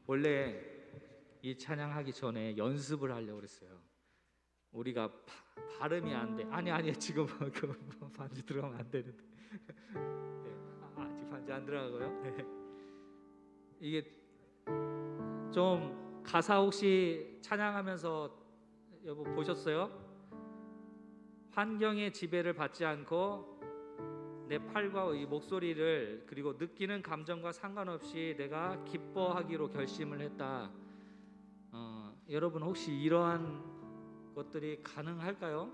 원래 이 찬양하기 전에 연습을 하려고 그랬어요. 우리가 발음이 안 돼. 아니 지금 그 반주 들어가면 안 되는데. 네. 아직 반주 안 들어가고요. 네. 이게 좀 가사 혹시 찬양하면서 여보 보셨어요? 환경의 지배를 받지 않고 내 팔과 이 목소리를 그리고 느끼는 감정과 상관없이 내가 기뻐하기로 결심을 했다. 여러분 혹시 이러한 것들이 가능할까요?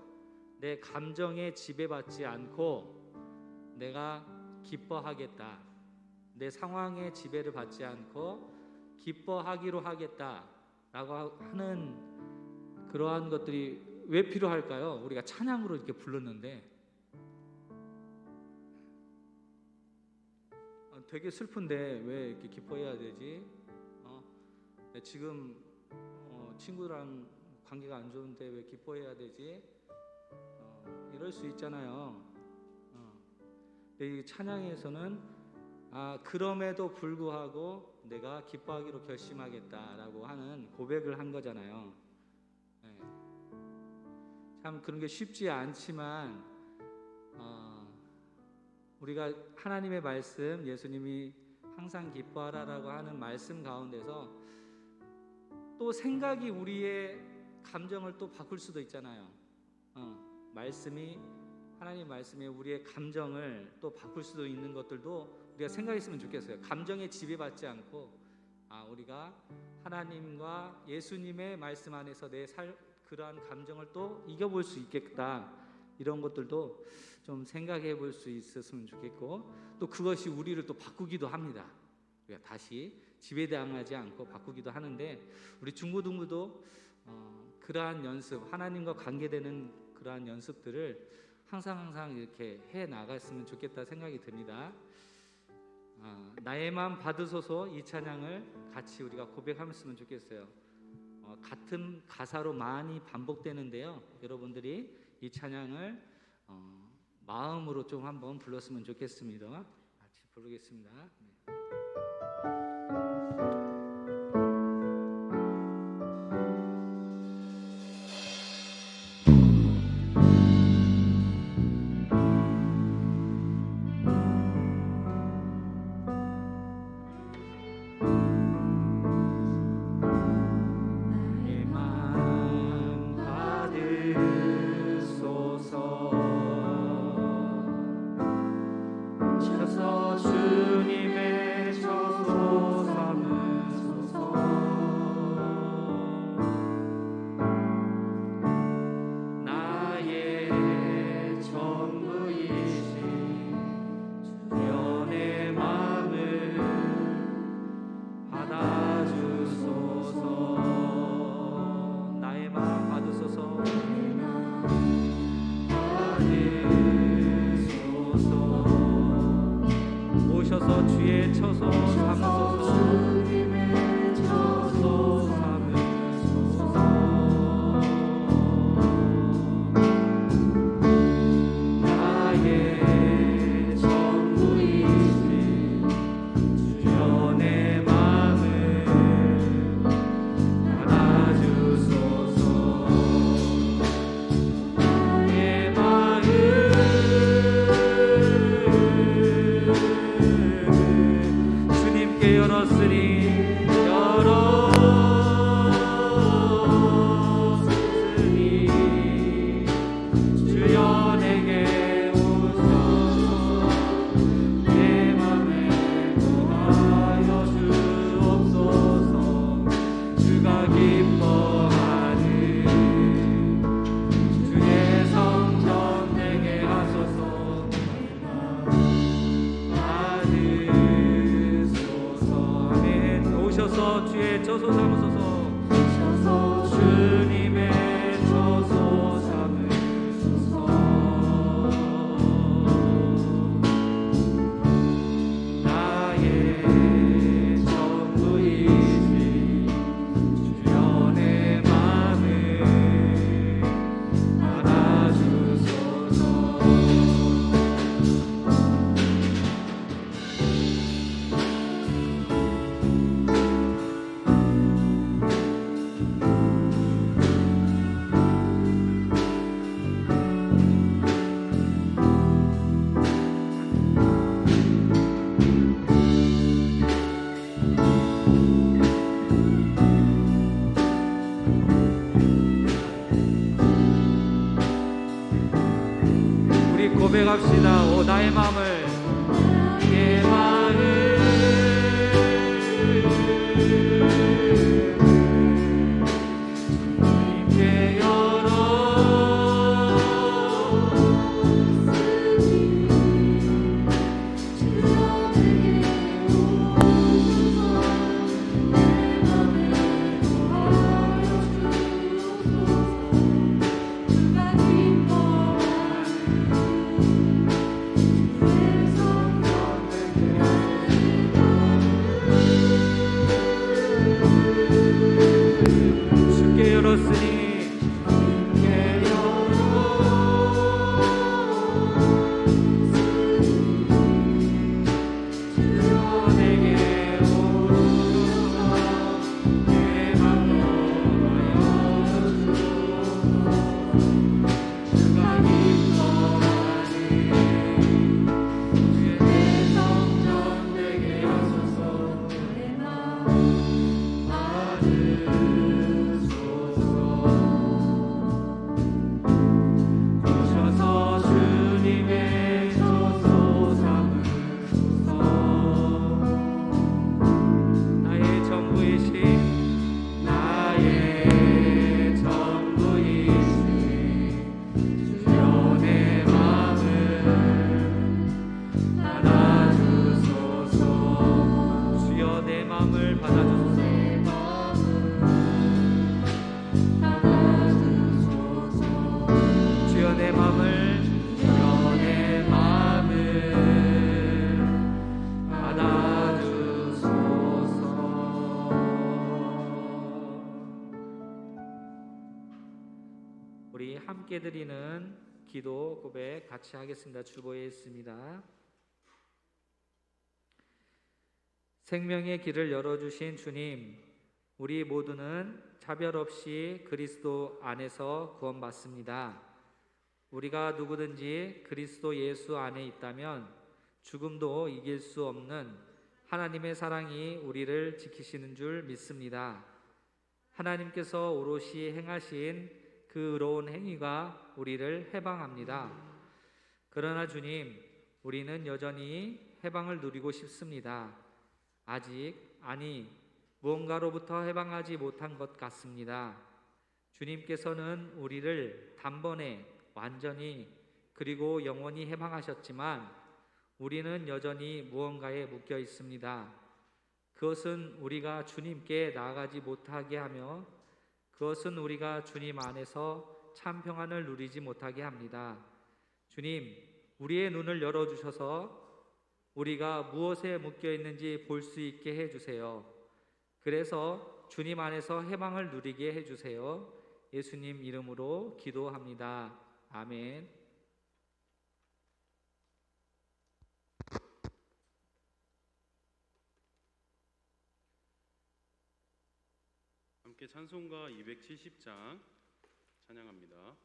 내 감정에 지배받지 않고 내가 기뻐하겠다. 내 상황에 지배를 받지 않고 기뻐하기로 하겠다라고 하는 그러한 것들이 왜 필요할까요? 우리가 찬양으로 이렇게 불렀는데 되게 슬픈데 왜 이렇게 기뻐해야 되지? 지금 친구랑 관계가 안 좋은데 왜 기뻐해야 되지? 이럴 수 있잖아요. 근데 이 찬양에서는 그럼에도 불구하고 내가 기뻐하기로 결심하겠다라고 하는 고백을 한 거잖아요. 네. 참 그런 게 쉽지 않지만 우리가 하나님의 말씀, 예수님이 항상 기뻐하라라고 하는 말씀 가운데서 또 생각이 우리의 감정을 또 바꿀 수도 있잖아요. 말씀이 하나님 말씀이 우리의 감정을 또 바꿀 수도 있는 것들도 우리가 생각했으면 좋겠어요. 감정에 지배받지 않고 우리가 하나님과 예수님의 말씀 안에서 그러한 감정을 또 이겨볼 수 있겠다. 이런 것들도 좀 생각해 볼 수 있었으면 좋겠고 또 그것이 우리를 또 바꾸기도 합니다. 우리가 다시 지배당하지 않고 바꾸기도 하는데 우리 중고등부도 그러한 연습, 하나님과 관계되는 그러한 연습들을 항상 이렇게 해 나갔으면 좋겠다 생각이 듭니다. 나의 마음 받으소서 이 찬양을 같이 우리가 고백하면 좋겠어요. 같은 가사로 많이 반복되는데요. 여러분들이 이 찬양을 마음으로 좀 한번 불렀으면 좋겠습니다. 같이 부르겠습니다. 네. 오셔서 주의 처소 삼으소서. 주의 처소 삼으소서. 주님의 처소 삼으소서. 나의 전부이신 주여 내 맘을 알아주소서. 고백합시다. 오 나의 마음을 내 마음을 주님께 열어 주께 열었으니 주께 주여 내게 오소서 내 맘을 주가 기뻐하니 주의 성전 내게 하소서 내 마음 오셔서 주님의 조소 삼으소서 나의 전부이신 나의 전부이신 주여 내 마음을 받아주소서 주여 내 마음을 받아주소서 주여 내 마음을 주여 내 마음을 받아주소서. 우리 함께 드리는 기도 고백 같이 하겠습니다. 주보에 있습니다. 생명의 길을 열어주신 주님, 우리 모두는 차별 없이 그리스도 안에서 구원받습니다. 우리가 누구든지 그리스도 예수 안에 있다면 죽음도 이길 수 없는 하나님의 사랑이 우리를 지키시는 줄 믿습니다. 하나님께서 오롯이 행하신 그 의로운 행위가 우리를 해방합니다. 그러나 주님, 우리는 여전히 해방을 누리고 싶습니다. 무언가로부터 해방하지 못한 것 같습니다. 주님께서는 우리를 단번에 완전히 그리고 영원히 해방하셨지만 우리는 여전히 무언가에 묶여 있습니다. 그것은 우리가 주님께 나아가지 못하게 하며 그것은 우리가 주님 안에서 참 평안을 누리지 못하게 합니다. 주님, 우리의 눈을 열어주셔서 우리가 무엇에 묶여 있는지 볼 수 있게 해주세요. 그래서 주님 안에서 해방을 누리게 해주세요. 예수님 이름으로 기도합니다. 아멘. 함께 찬송가 270장 찬양합니다.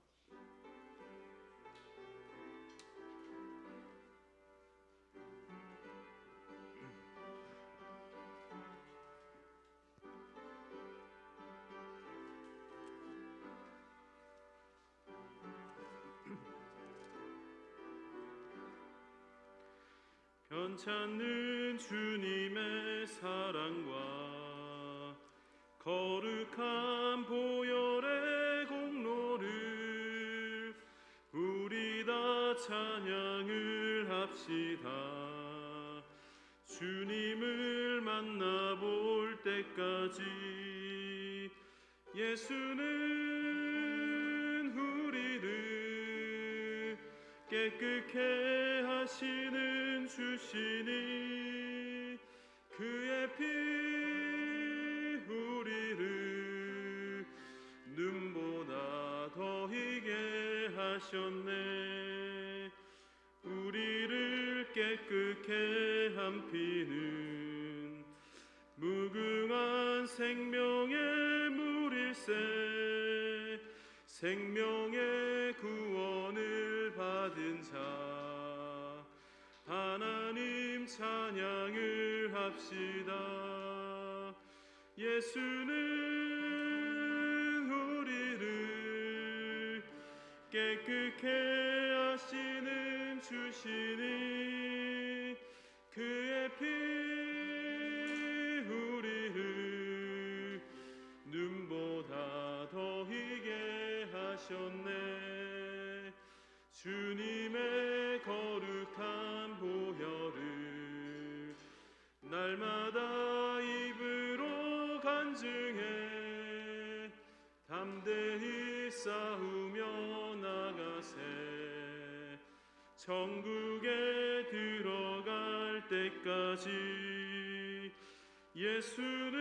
변찮는 주님의 사랑과 거룩한 보혈의 공로를 우리 다 찬양을 합시다. 주님을 만나볼 때까지 예수는 우리를 깨끗게 하시는 주시니 그의 피 우리를 눈보다 더 희게 하셨네. 우리를 깨끗게 한 피는 무궁한 생명의 물일세. 생명의 구원을 받은 자 하나님 찬양을 합시다. 예수는 우리를 깨끗게 하시는 주시니 그의 피 우리를 눈보다 더 희게 하셨네. 주님의 거룩한 보혈을 날마다 입으로 간증해 담대히 싸우며 나가세. 천국에 들어갈 때까지 예수는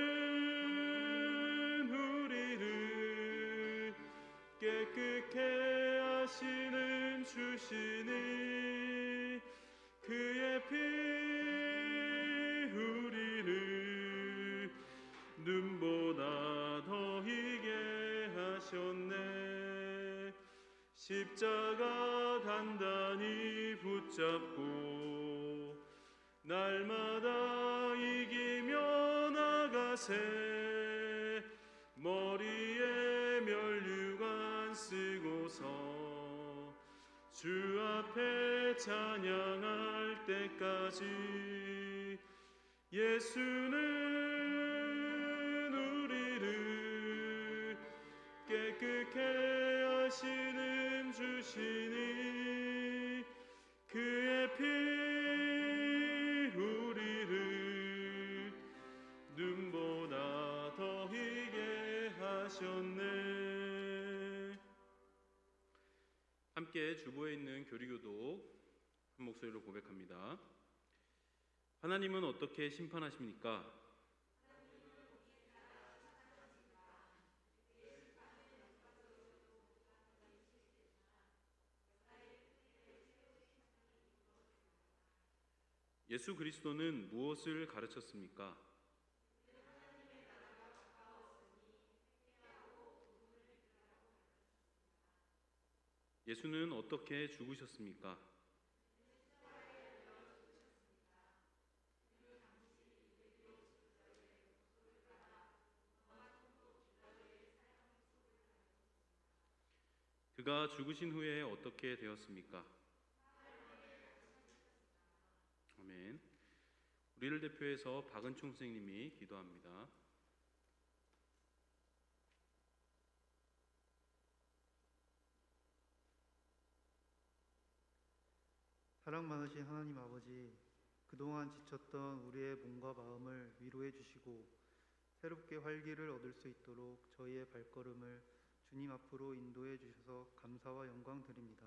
우리를 깨끗게 하시는 주시니 그의 피 우리를 눈보다 더 희게 하셨네. 십자가 단단히 붙잡고 날마다 이기며 나가세. 머리에 면류관 쓰고서 주 앞에 찬양할 때까지 예수는 우리를 깨끗게 하시는 주시니 그의 피 우리를 눈보다 더 희게 하셨네. 함께 주보에 있는 교리교독 한 목소리로 고백합니다. 하나님은 어떻게 심판하십니까? 예수 그리스도는 무엇을 가르쳤습니까? 예수는 어떻게 죽으셨습니까? 그가 죽으신 후에 어떻게 되었습니까? 아멘. 우리를 대표해서 박은총 선생님이 기도합니다. 사랑 많으신 하나님 아버지, 그동안 지쳤던 우리의 몸과 마음을 위로해 주시고 새롭게 활기를 얻을 수 있도록 저희의 발걸음을 주님 앞으로 인도해 주셔서 감사와 영광 드립니다.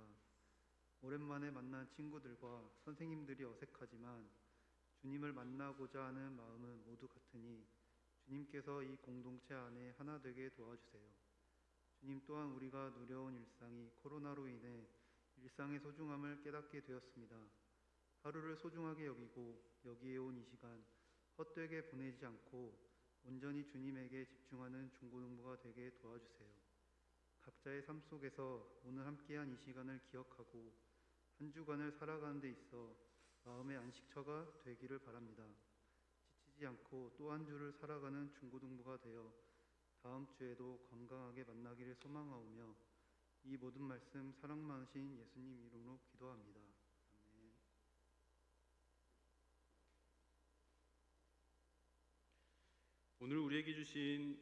오랜만에 만난 친구들과 선생님들이 어색하지만 주님을 만나고자 하는 마음은 모두 같으니 주님께서 이 공동체 안에 하나 되게 도와주세요. 주님 또한 우리가 누려온 일상이 코로나로 인해 일상의 소중함을 깨닫게 되었습니다. 하루를 소중하게 여기고 여기에 온 이 시간 헛되게 보내지 않고 온전히 주님에게 집중하는 중고등부가 되게 도와주세요. 각자의 삶 속에서 오늘 함께한 이 시간을 기억하고 한 주간을 살아가는 데 있어 마음의 안식처가 되기를 바랍니다. 지치지 않고 또 한 주를 살아가는 중고등부가 되어 다음 주에도 건강하게 만나기를 소망하오며 이 모든 말씀 사랑 많으신 예수님 이름으로 기도합니다. 아멘. 오늘 우리에게 주신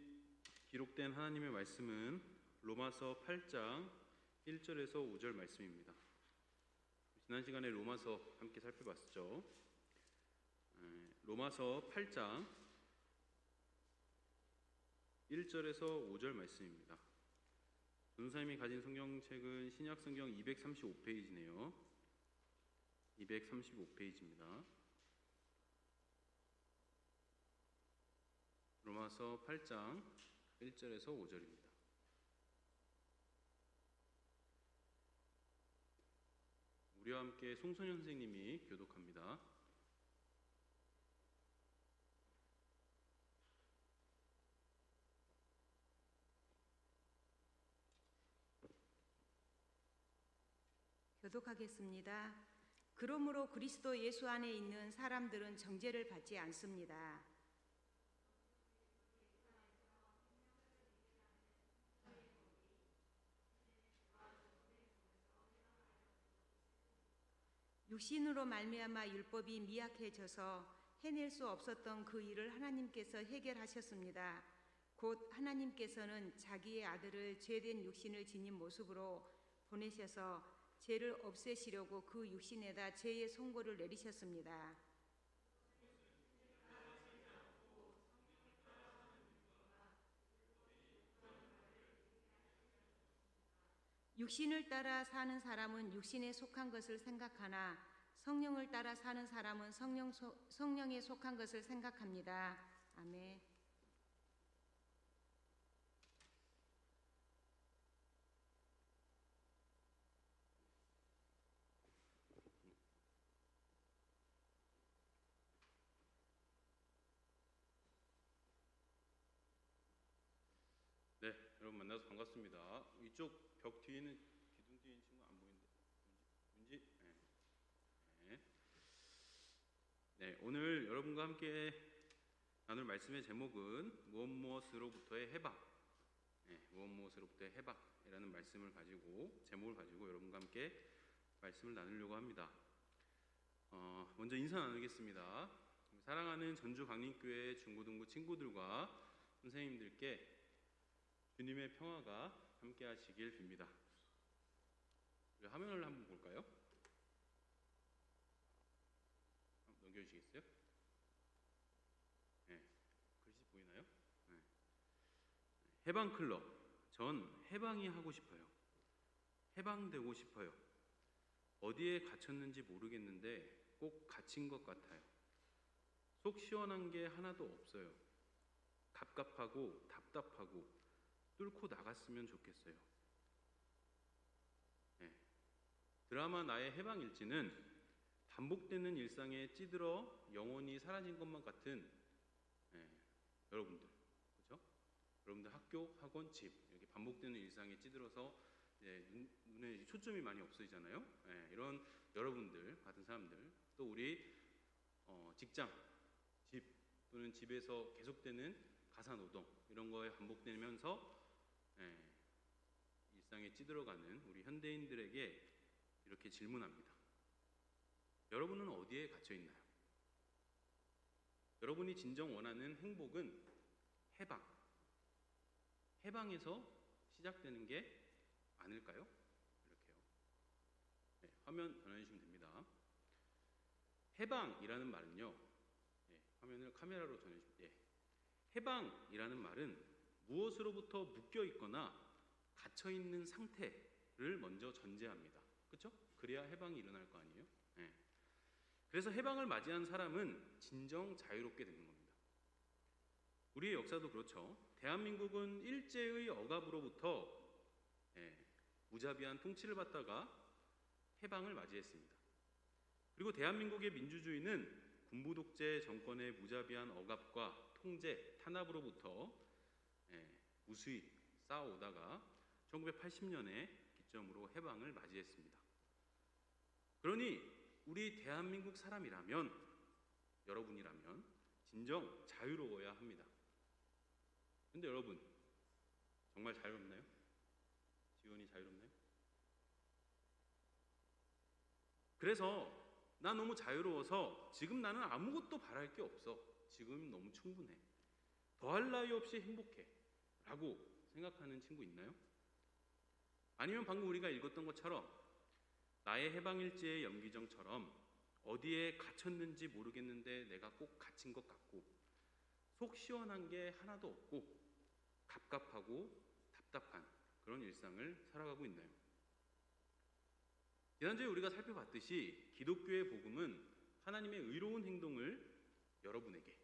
기록된 하나님의 말씀은 로마서 8장 1절에서 5절 말씀입니다. 지난 시간에 로마서 함께 살펴봤죠. 로마서 8장 1절에서 5절 말씀입니다. 전도사님이 가진 성경책은 신약성경 235페이지네요. 235페이지입니다. 로마서 8장 1절에서 5절입니다. 우리와 함께 송소년 선생님이 교독합니다. 교독하겠습니다. 그러므로 그리스도 예수 안에 있는 사람들은 정죄를 받지 않습니다. 육신으로 말미암아 율법이 미약해져서 해낼 수 없었던 그 일을 하나님께서 해결하셨습니다. 곧 하나님께서는 자기의 아들을 죄된 육신을 지닌 모습으로 보내셔서 죄를 없애시려고 그 육신에다 죄의 선고를 내리셨습니다. 육신을 따라 사는 사람은 육신에 속한 것을 생각하나 성령을 따라 사는 사람은 성령에 속한 것을 생각합니다. 아멘. 네, 여러분 만나서 반갑습니다. 이쪽 벽 뒤에는 기둥 뒤에 있는 친구 안 보이는데 윤지? 네. 네, 오늘 여러분과 함께 나눌 말씀의 제목은 무엇으로부터의 해방. 네, 무엇으로부터의 해방이라는 말씀을 가지고 제목을 가지고 여러분과 함께 말씀을 나누려고 합니다. 먼저 인사 나누겠습니다. 사랑하는 전주 강림교회 중고등부 친구들과 선생님들께 주님의 평화가 함께 하시길 빕니다. 우리 화면을 한번 볼까요? 넘겨주시겠어요? 네, 글씨 보이나요? 네. 해방클럽. 전 해방이 하고 싶어요. 해방되고 싶어요. 어디에 갇혔는지 모르겠는데 꼭 갇힌 것 같아요. 속 시원한 게 하나도 없어요. 갑갑하고 답답하고 뚫고 나갔으면 좋겠어요. 네. 드라마 나의 해방일지는 반복되는 일상에 찌들어 영원히 사라진 것만 같은 여러분들, 그렇죠? 여러분들 학교, 학원, 집 이렇게 반복되는 일상에 찌들어서 눈에 초점이 많이 없어지잖아요. 이런 여러분들 같은 사람들, 또 우리 직장, 집 또는 집에서 계속되는 가사노동 이런 거에 반복되면서 일상에 찌들어가는 우리 현대인들에게 이렇게 질문합니다. 여러분은 어디에 갇혀 있나요? 여러분이 진정 원하는 행복은 해방. 해방에서 시작되는 게 아닐까요? 이렇게요. 네, 화면 변환해주시면 됩니다. 해방이라는 말은요. 화면을 카메라로 전해주시면 해방이라는 말은 무엇으로부터 묶여 있거나 갇혀 있는 상태를 먼저 전제합니다. 그렇죠? 그래야 해방이 일어날 거 아니에요? 그래서 해방을 맞이한 사람은 진정 자유롭게 되는 겁니다. 우리의 역사도 그렇죠. 대한민국은 일제의 억압으로부터 무자비한 통치를 받다가 해방을 맞이했습니다. 그리고 대한민국의 민주주의는 군부 독재 정권의 무자비한 억압과 통제, 탄압으로부터 무수히 쌓아오다가 1980년에 기점으로 해방을 맞이했습니다. 그러니 우리 대한민국 사람이라면, 여러분이라면 진정 자유로워야 합니다. 근데 여러분 정말 자유롭나요? 지원이 자유롭나요? 그래서 나 너무 자유로워서 지금 나는 아무것도 바랄 게 없어. 지금 너무 충분해. 더할 나위 없이 행복해. 라고 생각하는 친구 있나요? 아니면 방금 우리가 읽었던 것처럼 나의 해방일지의 염기정처럼 어디에 갇혔는지 모르겠는데 내가 꼭 갇힌 것 같고 속 시원한 게 하나도 없고 갑갑하고 답답한 그런 일상을 살아가고 있나요? 지난주에 우리가 살펴봤듯이 기독교의 복음은 하나님의 의로운 행동을 여러분에게,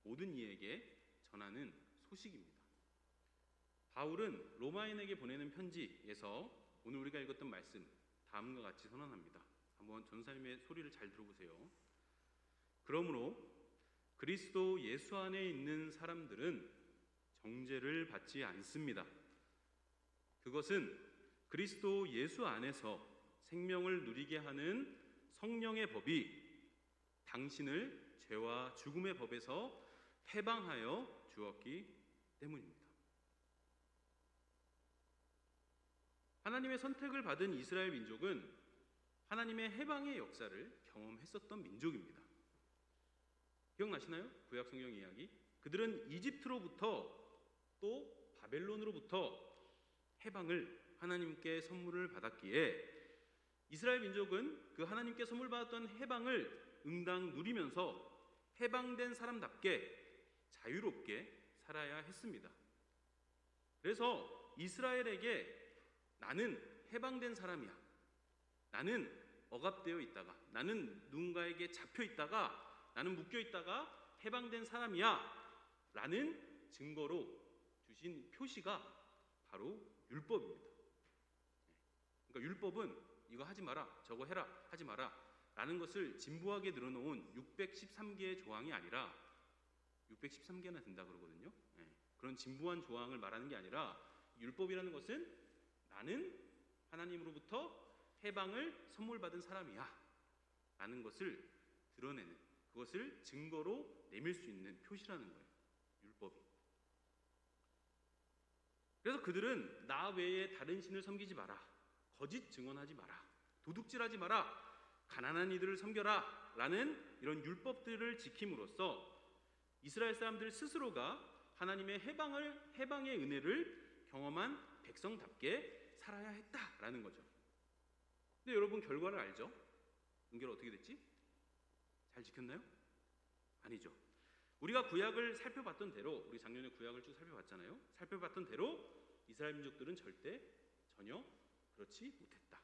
모든 이에게 전하는 소식입니다. 바울은 로마인에게 보내는 편지에서 오늘 우리가 읽었던 말씀 다음과 같이 선언합니다. 한번 전사님의 소리를 잘 들어보세요. 그러므로 그리스도 예수 안에 있는 사람들은 정죄를 받지 않습니다. 그것은 그리스도 예수 안에서 생명을 누리게 하는 성령의 법이 당신을 죄와 죽음의 법에서 해방하여 주었기 때문입니다. 하나님의 선택을 받은 이스라엘 민족은 하나님의 해방의 역사를 경험했었던 민족입니다. 기억나시나요? 구약 성경 이야기. 그들은 이집트로부터 또 바벨론으로부터 해방을 하나님께 선물을 받았기에 이스라엘 민족은 그 하나님께 선물 받았던 해방을 응당 누리면서 해방된 사람답게 자유롭게 살아야 했습니다. 그래서 이스라엘에게 나는 해방된 사람이야, 나는 억압되어 있다가, 나는 누군가에게 잡혀 있다가, 나는 묶여 있다가 해방된 사람이야 라는 증거로 주신 표시가 바로 율법입니다. 그러니까 율법은 이거 하지 마라, 저거 해라, 하지 마라 라는 것을 진부하게 늘어놓은 613개의 조항이 아니라 613개나 된다 그러거든요. 그런 진부한 조항을 말하는 게 아니라 율법이라는 것은 나는 하나님으로부터 해방을 선물 받은 사람이야 라는 것을 드러내는, 그것을 증거로 내밀 수 있는 표시라는 거예요, 율법이. 그래서 그들은 나 외에 다른 신을 섬기지 마라, 거짓 증언하지 마라, 도둑질하지 마라, 가난한 이들을 섬겨라 라는 이런 율법들을 지킴으로써 이스라엘 사람들 스스로가 하나님의 해방의 은혜를 경험한 백성답게 살아야 했다라는 거죠. 근데 여러분 결과를 알죠? 은결 어떻게 됐지? 잘 지켰나요? 아니죠. 우리가 구약을 살펴봤던 대로, 우리 작년에 구약을 쭉 살펴봤잖아요. 살펴봤던 대로 이스라엘 민족들은 전혀 그렇지 못했다.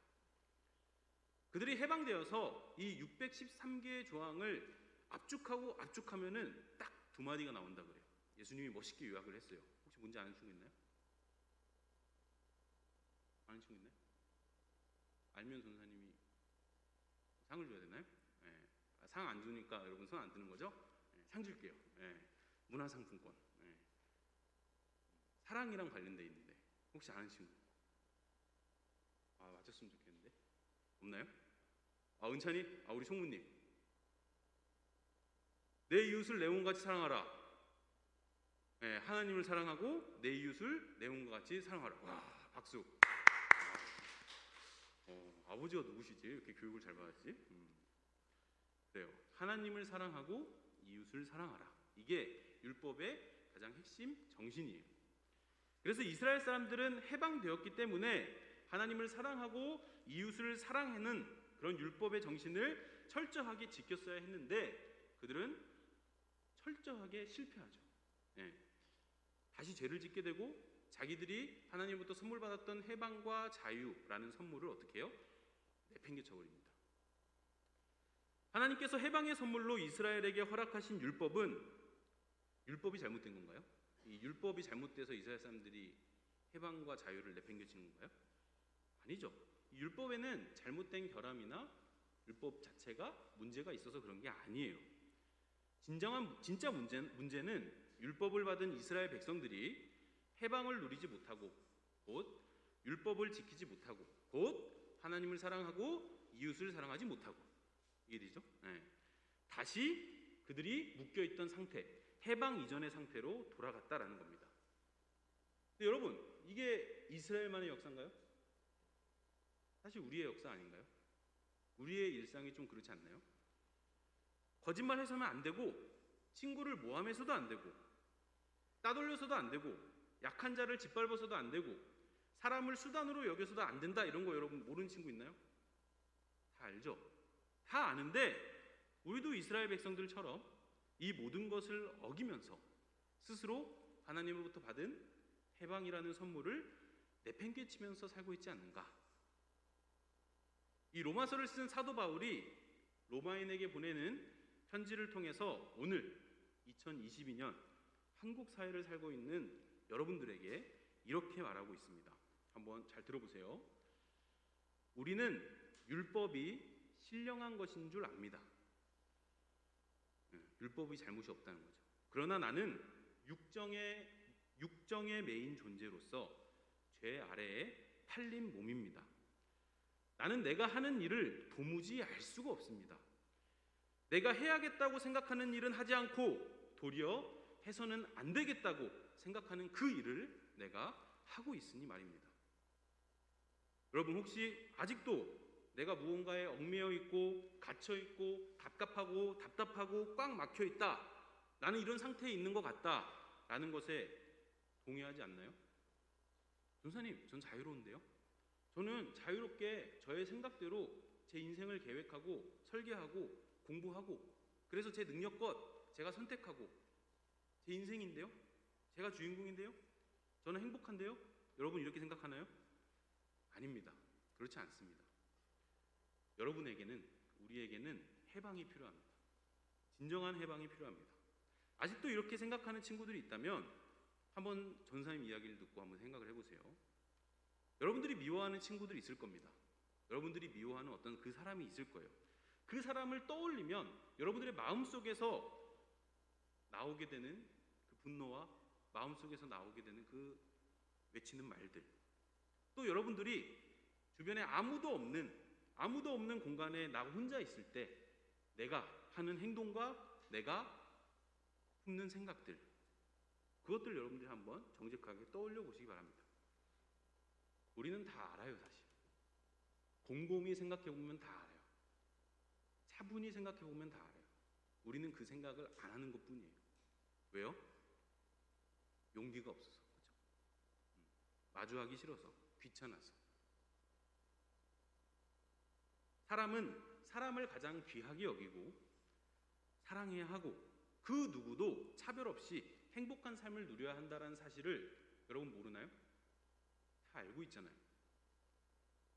그들이 해방되어서 이 613개의 조항을 압축하면은 딱 두 마디가 나온다 그래요. 예수님이 멋있게 요약을 했어요. 혹시 뭔지 아는 친구 있나요? 아는 친구 있나요? 알면 전사님이 상을 줘야 되나요? 네. 상 안 주니까 여러분 손 안 드는 거죠? 네. 상 줄게요. 네. 문화상품권. 네. 사랑이랑 관련돼 있는데 혹시 아는 친구? 맞췄으면 좋겠는데 없나요? 은찬이? 우리 총무님. 내 이웃을 내 몸같이 사랑하라. 네, 하나님을 사랑하고 내 이웃을 내 몸과 같이 사랑하라. 와, 박수. 아버지가 누구시지? 이렇게 교육을 잘 받았지? 그래요. 하나님을 사랑하고 이웃을 사랑하라. 이게 율법의 가장 핵심 정신이에요. 그래서 이스라엘 사람들은 해방되었기 때문에 하나님을 사랑하고 이웃을 사랑하는 그런 율법의 정신을 철저하게 지켰어야 했는데 그들은 철저하게 실패하죠. 다시 죄를 짓게 되고 자기들이 하나님부터 선물 받았던 해방과 자유라는 선물을 어떻게 해요? 내팽개쳐 버립니다. 하나님께서 해방의 선물로 이스라엘에게 허락하신 율법이 잘못된 건가요? 이 율법이 잘못돼서 이스라엘 사람들이 해방과 자유를 내팽개치는 건가요? 아니죠. 율법에는 잘못된 결함이나 율법 자체가 문제가 있어서 그런 게 아니에요. 진짜 문제는 율법을 받은 이스라엘 백성들이 해방을 누리지 못하고 곧 율법을 지키지 못하고 곧 하나님을 사랑하고 이웃을 사랑하지 못하고, 이해되죠? 다시 그들이 묶여있던 상태, 해방 이전의 상태로 돌아갔다라는 겁니다. 근데 여러분, 이게 이스라엘만의 역사인가요? 사실 우리의 역사 아닌가요? 우리의 일상이 좀 그렇지 않나요? 거짓말해서는 안 되고, 친구를 모함해서도 안 되고, 따돌려서도 안 되고, 약한 자를 짓밟아서도 안 되고, 사람을 수단으로 여겨서도 안 된다, 이런 거 여러분 모르는 친구 있나요? 다 알죠? 다 아는데 우리도 이스라엘 백성들처럼 이 모든 것을 어기면서 스스로 하나님으로부터 받은 해방이라는 선물을 내팽개치면서 살고 있지 않는가? 이 로마서를 쓴 사도 바울이 로마인에게 보내는 편지를 통해서 오늘 2022년 한국 사회를 살고 있는 여러분들에게 이렇게 말하고 있습니다. 한번 잘 들어보세요. 우리는 율법이 신령한 것인 줄 압니다. 율법이 잘못이 없다는 거죠. 그러나 나는 육정의 메인 존재로서 죄 아래에 팔린 몸입니다. 나는 내가 하는 일을 도무지 알 수가 없습니다. 내가 해야겠다고 생각하는 일은 하지 않고 도리어 해서는 안 되겠다고 생각하는 그 일을 내가 하고 있으니 말입니다. 여러분 혹시 아직도 내가 무언가에 얽매여 있고 갇혀 있고 갑갑하고 답답하고 꽉 막혀 있다. 나는 이런 상태에 있는 것 같다라는 것에 동의하지 않나요? 전사님, 전 자유로운데요. 저는 자유롭게 저의 생각대로 제 인생을 계획하고 설계하고 공부하고 그래서 제 능력껏 제가 선택하고 제 인생인데요. 제가 주인공인데요. 저는 행복한데요. 여러분 이렇게 생각하나요? 아닙니다. 그렇지 않습니다. 여러분에게는 우리에게는 해방이 필요합니다. 진정한 해방이 필요합니다. 아직도 이렇게 생각하는 친구들이 있다면 한번 전사님 이야기를 듣고 한번 생각을 해보세요. 여러분들이 미워하는 친구들이 있을 겁니다. 여러분들이 미워하는 어떤 그 사람이 있을 거예요. 그 사람을 떠올리면 여러분들의 마음속에서 나오게 되는 그 분노와 마음속에서 나오게 되는 그 외치는 말들, 또 여러분들이 주변에 아무도 없는 공간에 나 혼자 있을 때 내가 하는 행동과 내가 품는 생각들, 그것들 여러분들이 한번 정직하게 떠올려 보시기 바랍니다. 우리는 다 알아요. 사실 곰곰이 생각해 보면 다 알아요. 차분히 생각해 보면 다 알아요. 우리는 그 생각을 안 하는 것뿐이에요. 왜요? 용기가 없어서. 그렇죠? 마주하기 싫어서, 귀찮아서. 사람은 사람을 가장 귀하게 여기고 사랑해야 하고 그 누구도 차별 없이 행복한 삶을 누려야 한다는 사실을 여러분 모르나요? 다 알고 있잖아요.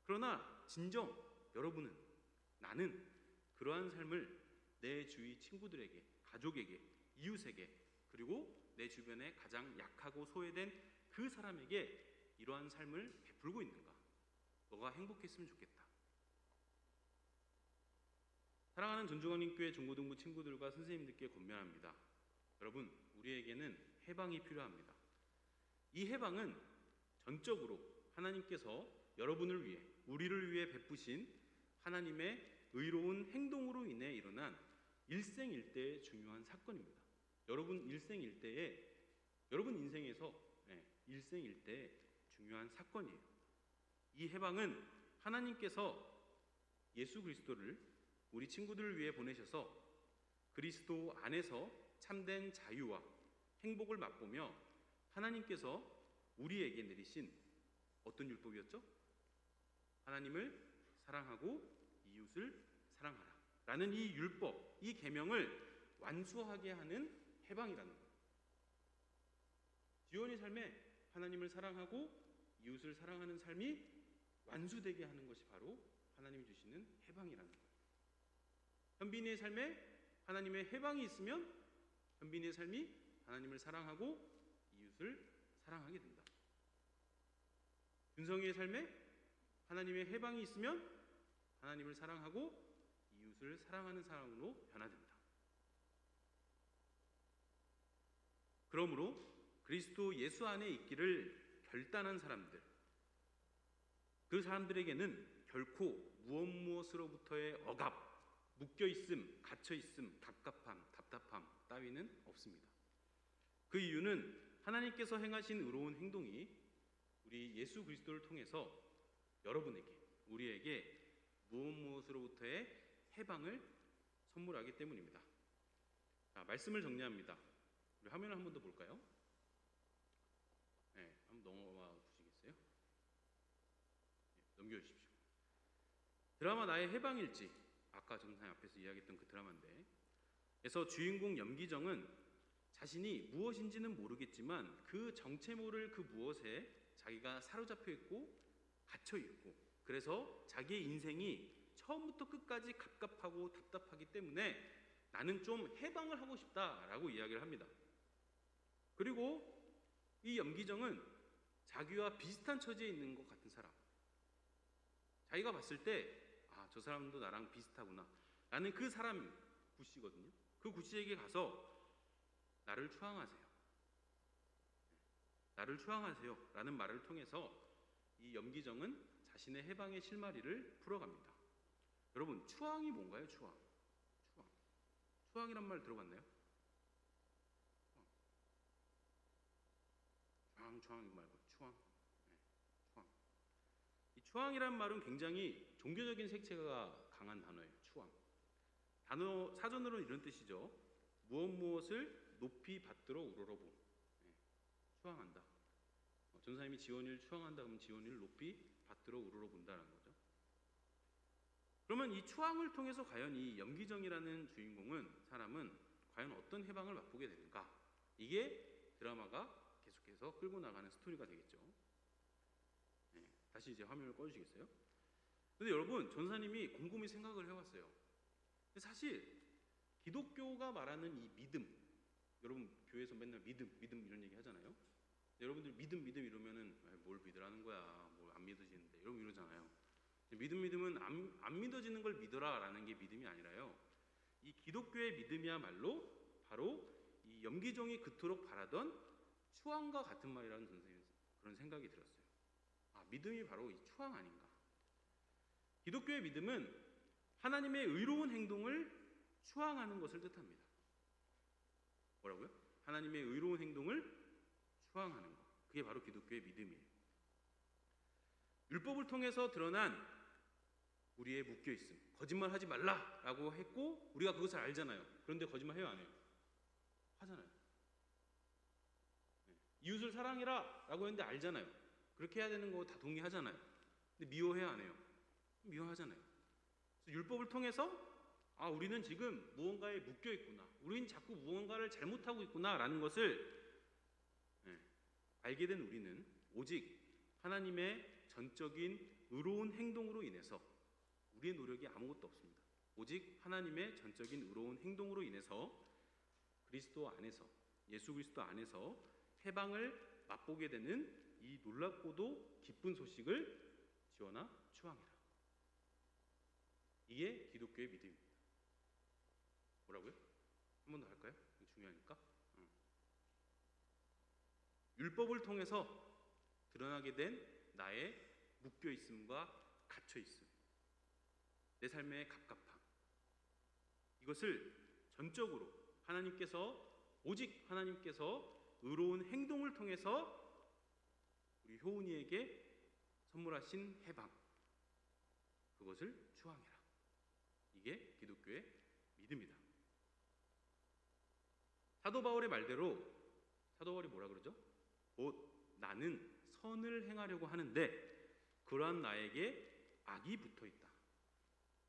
그러나 진정 여러분은, 나는 그러한 삶을 내 주위 친구들에게, 가족에게, 이웃에게, 그리고 내 주변에 가장 약하고 소외된 그 사람에게 이러한 삶을 베풀고 있는가? 너가 행복했으면 좋겠다. 사랑하는 전주광림교회 중고등부 친구들과 선생님들께 권면합니다. 여러분, 우리에게는 해방이 필요합니다. 이 해방은 전적으로 하나님께서 여러분을 위해, 우리를 위해 베푸신 하나님의 의로운 행동으로 인해 일어난 일생일대의 중요한 사건입니다. 여러분 일생일대에, 여러분 인생에서 일생일대의 중요한 사건이에요. 이 해방은 하나님께서 예수 그리스도를 우리 친구들을 위해 보내셔서 그리스도 안에서 참된 자유와 행복을 맛보며 하나님께서 우리에게 내리신 어떤 율법이었죠? 하나님을 사랑하고 이웃을 사랑하라 라는 이 율법, 이 계명을 완수하게 하는 해방이라는 거예요. 지원의 삶에 하나님을 사랑하고 이웃을 사랑하는 삶이 완수되게 하는 것이 바로 하나님이 주시는 해방이라는 거예요. 현빈이의 삶에 하나님의 해방이 있으면 현빈이의 삶이 하나님을 사랑하고 이웃을 사랑하게 된다. 준성이의 삶에 하나님의 해방이 있으면 하나님을 사랑하고 이웃을 사랑하는 사람으로 변화된다. 그러므로 그리스도 예수 안에 있기를 결단한 사람들, 그 사람들에게는 결코 무엇으로부터의 억압, 묶여있음, 갇혀있음, 갑갑함, 답답함 따위는 없습니다. 그 이유는 하나님께서 행하신 의로운 행동이 우리 예수 그리스도를 통해서 여러분에게, 우리에게 무엇으로부터의 해방을 선물하기 때문입니다. 자, 말씀을 정리합니다. 우리 화면을 한 번 더 볼까요? 네, 한번 넘어와 보시겠어요? 네, 넘겨주십시오. 드라마 나의 해방일지, 아까 전사님 앞에서 이야기했던 그 드라마인데, 에서 주인공 염기정은 자신이 무엇인지는 모르겠지만 그 정체 모를 그 무엇에 자기가 사로잡혀 있고 갇혀 있고, 그래서 자기의 인생이 처음부터 끝까지 갑갑하고 답답하기 때문에 나는 좀 해방을 하고 싶다라고 이야기를 합니다. 그리고 이 염기정은 자기와 비슷한 처지에 있는 것 같은 사람, 자기가 봤을 때 저 사람도 나랑 비슷하구나 라는 그 사람 구씨거든요. 그 구씨에게 가서 나를 추앙하세요, 나를 추앙하세요 라는 말을 통해서 이 염기정은 자신의 해방의 실마리를 풀어갑니다. 여러분, 추앙이 뭔가요? 추앙이란 말 들어봤나요? 추앙 말고 추앙. 이 추앙이란 말은 굉장히 종교적인 색채가 강한 단어예요. 추앙. 단어 사전으로 이런 뜻이죠. 무엇을 높이 받들어 우러러봄. 예, 추앙한다. 전사님이 지원이를 추앙한다 그러면 지원이를 높이 받들어 우러러본다는 거죠. 그러면 이 추앙을 통해서 과연 이 염기정이라는 사람은 과연 어떤 해방을 맛보게 되는가? 이게 드라마가 계속해서 끌고 나가는 스토리가 되겠죠. 네, 다시 이제 화면을 꺼주시겠어요? 근데 여러분, 전사님이 곰곰이 생각을 해왔어요. 사실 기독교가 말하는 이 믿음, 여러분 교회에서 맨날 믿음 이런 얘기 하잖아요. 여러분들 믿음 이러면은 뭘 믿으라는 거야, 뭘 안 믿어지는데 여러분 이러잖아요. 믿음은 안 믿어지는 걸 믿어라라는 게 믿음이 아니라요. 이 기독교의 믿음이야말로 바로 이 염기종이 그토록 바라던 추앙과 같은 말이라는 그런 생각이 들었어요. 아, 믿음이 바로 이 추앙 아닌가? 기독교의 믿음은 하나님의 의로운 행동을 추앙하는 것을 뜻합니다. 뭐라고요? 하나님의 의로운 행동을 추앙하는 것. 그게 바로 기독교의 믿음이에요. 율법을 통해서 드러난 우리의 묶여있음, 거짓말하지 말라라고 했고 우리가 그것을 알잖아요. 그런데 거짓말 해요, 안 해요? 하잖아요. 네. 이웃을 사랑해라 라고 했는데 알잖아요. 그렇게 해야 되는 거 다 동의하잖아요. 근데 미워해요, 안 해요? 미워하잖아요. 그래서 율법을 통해서 아, 우리는 지금 무언가에 묶여있구나, 우리는 자꾸 무언가를 잘못하고 있구나 라는 것을 알게 된 우리는 오직 하나님의 전적인 의로운 행동으로 인해서, 우리의 노력이 아무것도 없습니다. 오직 하나님의 전적인 의로운 행동으로 인해서 그리스도 안에서, 예수 그리스도 안에서 해방을 맛보게 되는 이 놀랍고도 기쁜 소식을 지원하 추앙해라. 이게 기독교의 믿음입니다. 뭐라고요? 한 번 더 할까요? 이거 중요하니까. 율법을 통해서 드러나게 된 나의 묶여있음과 갇혀있음, 내 삶의 갑갑함, 이것을 전적으로 오직 하나님께서 의로운 행동을 통해서 우리 효은이에게 선물하신 해방, 그것을 추앙해라. 이게 기독교의 믿음이다. 사도 바울의 말대로, 사도 바울이 뭐라 그러죠? 곧 나는 선을 행하려고 하는데 그러한 나에게 악이 붙어있다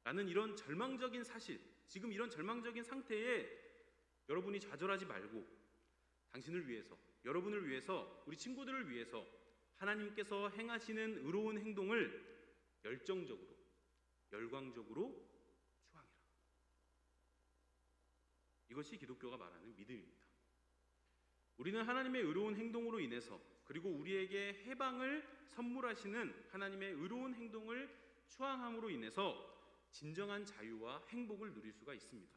라는 이런 절망적인 사실, 지금 이런 절망적인 상태에 여러분이 좌절하지 말고 당신을 위해서, 여러분을 위해서, 우리 친구들을 위해서 하나님께서 행하시는 의로운 행동을 열정적으로, 열광적으로 추앙해라. 이것이 기독교가 말하는 믿음입니다. 우리는 하나님의 의로운 행동으로 인해서, 그리고 우리에게 해방을 선물하시는 하나님의 의로운 행동을 추앙함으로 인해서 진정한 자유와 행복을 누릴 수가 있습니다.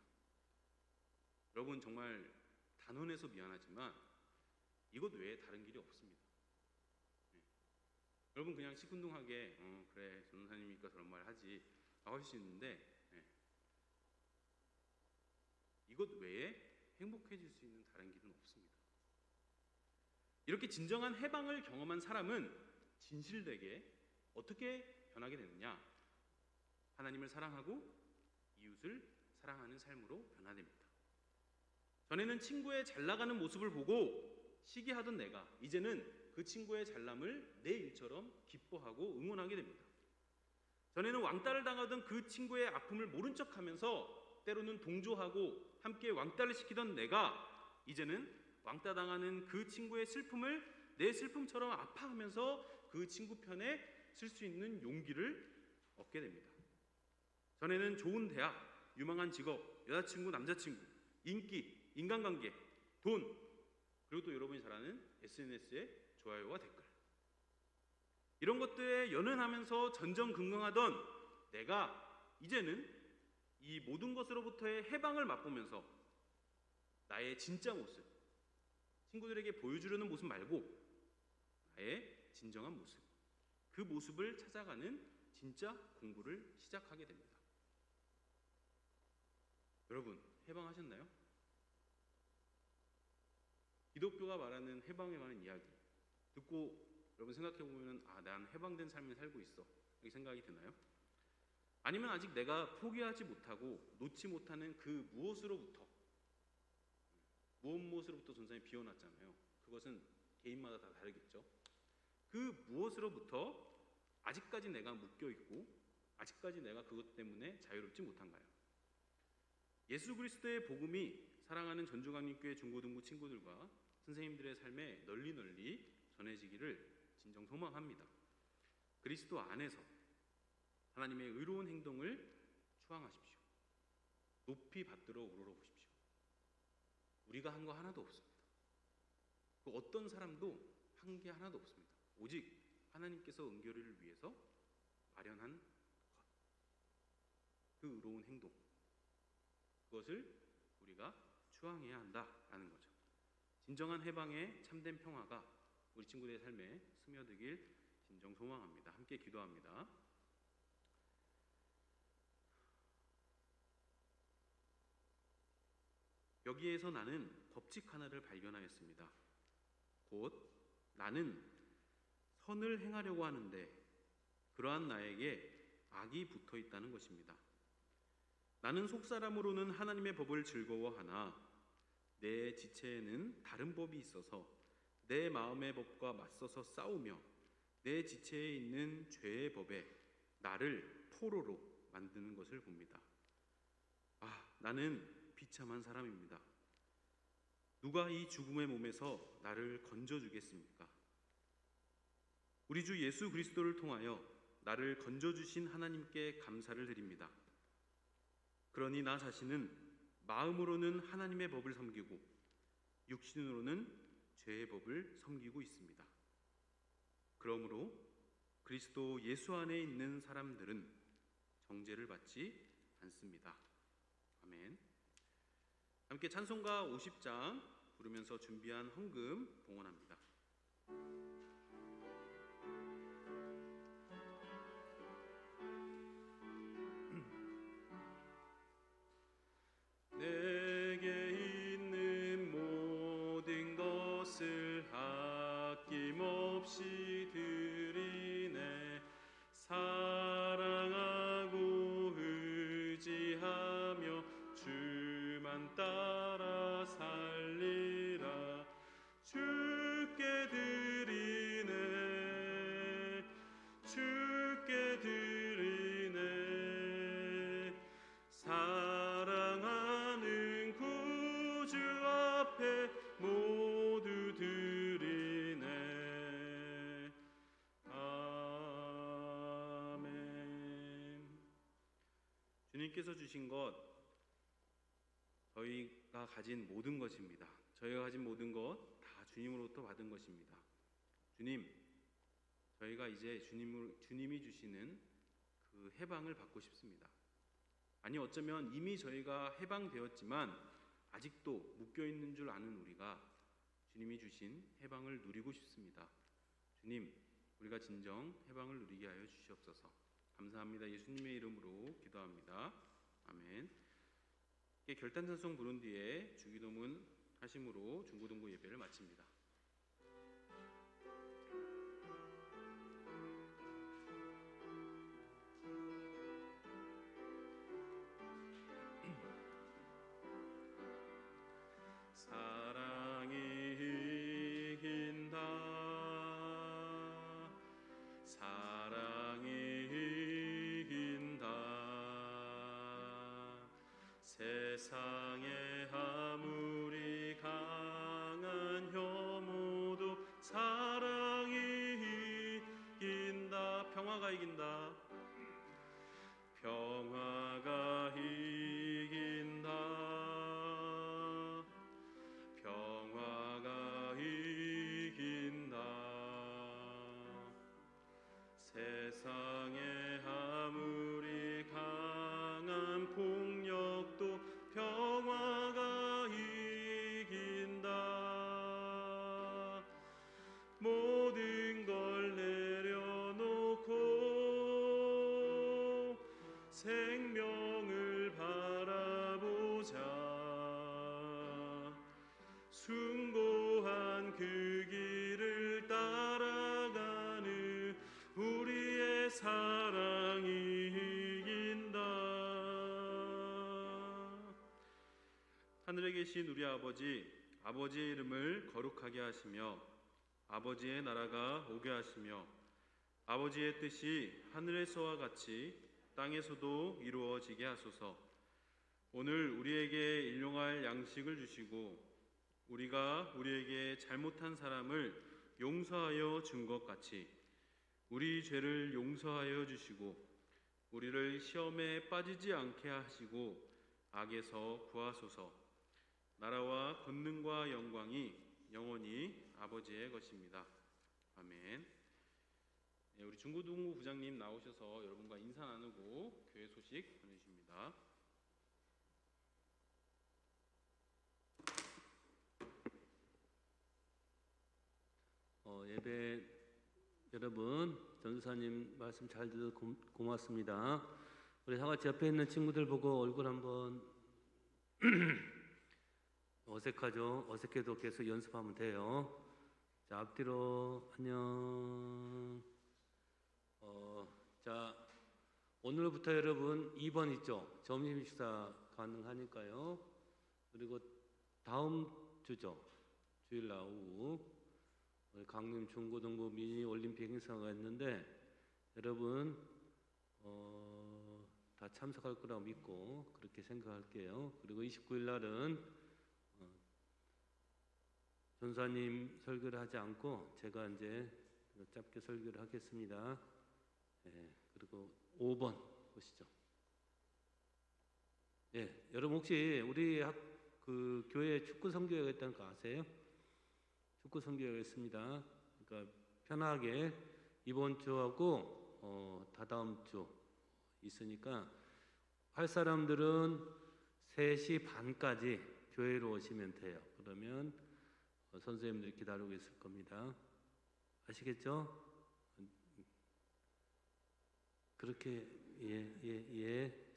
여러분, 정말 단언해서 미안하지만 이것 외에 다른 길이 없습니다. 여러분 그냥 시큰둥하게 그래 전도사님이니까 그런 말 하지 하실 수 있는데 이것 외에 행복해질 수 있는 다른 길은 없습니다. 이렇게 진정한 해방을 경험한 사람은 진실되게 어떻게 변하게 되느냐? 하나님을 사랑하고 이웃을 사랑하는 삶으로 변화됩니다. 전에는 친구의 잘 나가는 모습을 보고 시기하던 내가 이제는 그 친구의 잘남을 내 일처럼 기뻐하고 응원하게 됩니다. 전에는 왕따를 당하던 그 친구의 아픔을 모른 척하면서 때로는 동조하고 함께 왕따를 시키던 내가 이제는 왕따 당하는 그 친구의 슬픔을 내 슬픔처럼 아파하면서 그 친구 편에 설 수 있는 용기를 얻게 됩니다. 전에는 좋은 대학, 유망한 직업, 여자친구, 남자친구, 인기, 인간관계, 돈, 그리고 또 여러분이 잘 아는 SNS의 좋아요와 댓글, 이런 것들에 연연하면서 전전긍긍하던 내가 이제는 이 모든 것으로부터의 해방을 맛보면서 나의 진짜 모습, 친구들에게 보여주려는 모습 말고 나의 진정한 모습, 그 모습을 찾아가는 진짜 공부를 시작하게 됩니다. 여러분, 해방하셨나요? 기독교가 말하는 해방에 관한 이야기 듣고 여러분 생각해보면 난 해방된 삶을 살고 있어, 이렇게 생각이 드나요? 아니면 아직 내가 포기하지 못하고 놓지 못하는 그 무엇으로부터, 무엇으로부터 전사님 비워놨잖아요. 그것은 개인마다 다 다르겠죠. 그 무엇으로부터 아직까지 내가 묶여 있고 아직까지 내가 그것 때문에 자유롭지 못한가요? 예수 그리스도의 복음이 사랑하는 전주강림교회 중고등부 친구들과 선생님들의 삶에 널리 전해지기를 진정 소망합니다. 그리스도 안에서 하나님의 의로운 행동을 추앙하십시오. 높이 받들어 우러러보십시오. 우리가 한 거 하나도 없습니다. 그 어떤 사람도 한 게 하나도 없습니다. 오직 하나님께서 은교리를 위해서 마련한 것, 그 의로운 행동, 그것을 우리가 추앙해야 한다라는 거죠. 진정한 해방의 참된 평화가 우리 친구들의 삶에 스며들길 진정 소망합니다. 함께 기도합니다. 여기에서 나는 법칙 하나를 발견하였습니다. 곧 나는 선을 행하려고 하는데 그러한 나에게 악이 붙어 있다는 것입니다. 나는 속사람으로는 하나님의 법을 즐거워하나 내 지체에는 다른 법이 있어서 내 마음의 법과 맞서서 싸우며 내 지체에 있는 죄의 법에 나를 포로로 만드는 것을 봅니다. 나는 비참한 사람입니다. 누가 이 죽음의 몸에서 나를 건져주겠습니까? 우리 주 예수 그리스도를 통하여 나를 건져주신 하나님께 감사를 드립니다. 그러니 나 자신은 마음으로는 하나님의 법을 섬기고 육신으로는 죄의 법을 섬기고 있습니다. 그러므로 그리스도 예수 안에 있는 사람들은 정죄를 받지 않습니다. 아멘. 함께 찬송가 50장 부르면서 준비한 헌금 봉헌합니다. 내게 있는 모든 것을 아낌없이 드리네. 사랑하고 의지하며 주만 따라 살리라. 주께 드리네. 주께 드리네. 사랑하는 구주 앞에 모두 드리네. 아멘. 주님께서 주신 것 저희가 가진 모든 것입니다. 저희가 가진 모든 것 다 주님으로부터 받은 것입니다. 주님, 저희가 이제 주님이 주시는 그 해방을 받고 싶습니다. 아니 어쩌면 이미 저희가 해방되었지만 아직도 묶여있는 줄 아는 우리가 주님이 주신 해방을 누리고 싶습니다. 주님, 우리가 진정 해방을 누리게 하여 주시옵소서. 감사합니다. 예수님의 이름으로 기도합니다. 아멘. 결단찬송 부른 뒤에 주기도문 하심으로 중고등부 예배를 마칩니다. 사랑이 이긴다. 사랑이 이긴다. 세상에 아무리 강한 혐오도 사랑이 이긴다. 평화가 이긴다. 평화가 이긴다. 평화가 이긴다. 세상에 아무리 강한 폭력도 평화가 이긴다. 모든 걸 내려놓고 생명을 바라보자. 숭고한 그 길을 따라가는 우리의 사랑이 이긴다. 계신 우리 아버지의 이름을 거룩하게 하시며 아버지의 나라가 오게 하시며 아버지의 뜻이 하늘에서와 같이 땅에서도 이루어지게 하소서. 오늘 우리에게 일용할 양식을 주시고 우리가 우리에게 잘못한 사람을 용서하여 준 것 같이 우리 죄를 용서하여 주시고 우리를 시험에 빠지지 않게 하시고 악에서 구하소서. 나라와 권능과 영광이 영원히 아버지의 것입니다. 아멘. 네, 우리 중고등부 부장님 나오셔서 여러분과 인사 나누고 교회 소식 전해주십니다. 예배 여러분, 전도사님 말씀 잘 들어서 고맙습니다. 우리 다같이 옆에 있는 친구들 보고 얼굴 한번 어색하죠? 어색해도 계속 연습하면 돼요. 자, 앞뒤로 안녕. 자, 오늘부터 여러분 2번 있죠? 점심 식사 가능하니까요. 그리고 다음 주죠? 주일 날 오후 우리 강림 중고등부 미니 올림픽 행사가 있는데 여러분 다 참석할 거라고 믿고 그렇게 생각할게요. 그리고 29일 날은 전사님 설교를 하지 않고 제가 이제 짧게 설교를 하겠습니다. 예, 그리고 5번 보시죠. 예, 여러분 혹시 우리 그 교회 축구 선교회가 있다는 거 아세요? 축구 선교회가 있습니다. 그러니까 편하게 이번 주하고 다다음 주 있으니까 할 사람들은 3시 반까지 교회로 오시면 돼요. 그러면 선생님들이 기다리고 있을 겁니다. 아시겠죠? 그렇게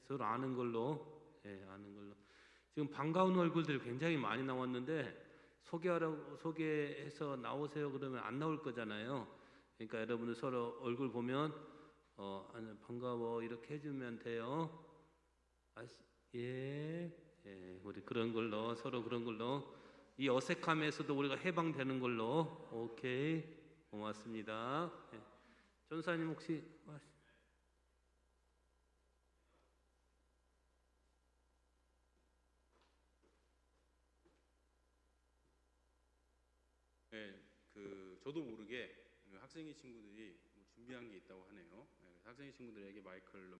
서로 아는 걸로 아는 걸로. 지금 반가운 얼굴들이 굉장히 많이 나왔는데 소개해서 나오세요 그러면 안 나올 거잖아요. 그러니까 여러분들 서로 얼굴 보면 반가워 이렇게 해주면 돼요. 우리 그런 걸로 서로 그런 걸로 이 어색함에서도 우리가 해방되는 걸로. 오케이, 고맙습니다. 전사님 혹시 네, 저도 모르게 학생회 친구들이 준비한 게 있다고 하네요. 학생회 친구들에게 마이크를